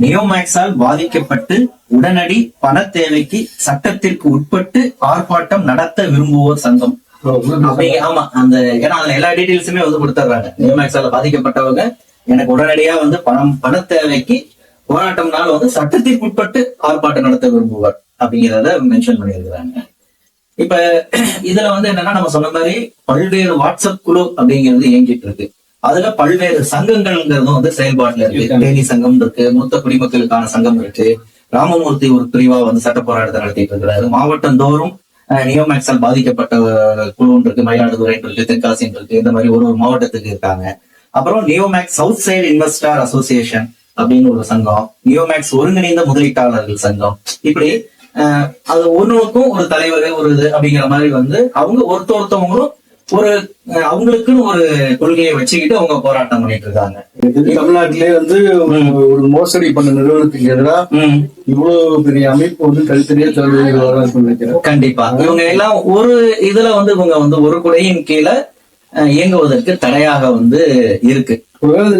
நியோமேக்ஸால் பாதிக்கப்பட்டு உடனடி பண தேவைக்கு சட்டத்திற்கு உட்பட்டு ஆர்ப்பாட்டம் நடத்த விரும்புவோர் சங்கம். ஆமா, அந்த ஏன்னா அதுல எல்லா டீடைல்ஸுமே வந்து கொடுத்துறாங்க. நியோமேக்ஸால பாதிக்கப்பட்டவங்க எனக்கு உடனடியா வந்து பண தேவைக்கு போராட்டம்னால வந்து சட்டத்திற்கு உட்பட்டு ஆர்ப்பாட்டம் நடத்த விரும்புவார் அப்படிங்கிறத மென்ஷன் பண்ணியிருக்கிறாங்க. இப்ப இதுல வந்து என்னன்னா, நம்ம சொன்ன மாதிரி பல்வேறு வாட்ஸ்அப் குழு அப்படிங்கிறது இயங்கிட்டு இருக்கு. அதுல பல்வேறு சங்கங்கள்ங்கிறதும் வந்து செயல்பாட்டுல இருக்கு. தேனி சங்கம் இருக்கு, மூத்த குடிமக்களுக்கான சங்கம் இருக்கு, ராமமூர்த்தி ஒரு பிரிவா வந்து சட்ட போராட்டத்தை நடத்திட்டு இருக்கிறாரு. மாவட்டம் தோறும் நியோமேக்ஸால் பாதிக்கப்பட்ட குழு இருக்கு, மயிலாடுதுறை இருக்கு, தென்காசி இருக்கு, இந்த மாதிரி ஒரு ஒரு மாவட்டத்துக்கு இருக்காங்க. அப்புறம் Neomax south side investor association அப்படின்னு ஒரு சங்கம், நியோமேக்ஸ் ஒருங்கிணைந்த முதலீட்டாளர்கள் சங்கம், இப்படி அது ஒன்றுக்கும் ஒரு தலைவர் ஒரு இது அப்படிங்கிற மாதிரி வந்து அவங்க ஒருத்தவங்களும் ஒரு அவங்களுக்குன்னு ஒரு கொள்கையை வச்சுக்கிட்டு அவங்க போராட்டம் பண்ணிட்டு இருக்காங்க. தமிழ்நாட்டிலே வந்து ஒரு மோசடி பண்ண நிறுவனத்துக்கு எதிராக இவ்வளவு பெரிய அமைப்பு வந்து தனித்தனியா நினைக்கிறேன். கண்டிப்பா இவங்க எல்லாம் ஒரு இதுல வந்து இவங்க வந்து ஒரு குடையின் கீழே இயங்குவதற்கு தடையாக வந்து இருக்கு.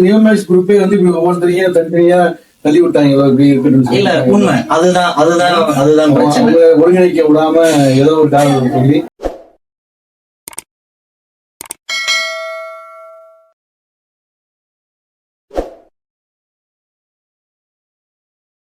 நியோமேக்ஸ் குரூப்பே வந்து ஒவ்வொருத்தரையும் தனித்தனியா தள்ளி விட்டாங்க. இல்ல, உண்மை அதுதான் பிரச்சனை. ஒருங்கிணைக்க விடாம ஏதோ ஒரு காரணம் சொல்லி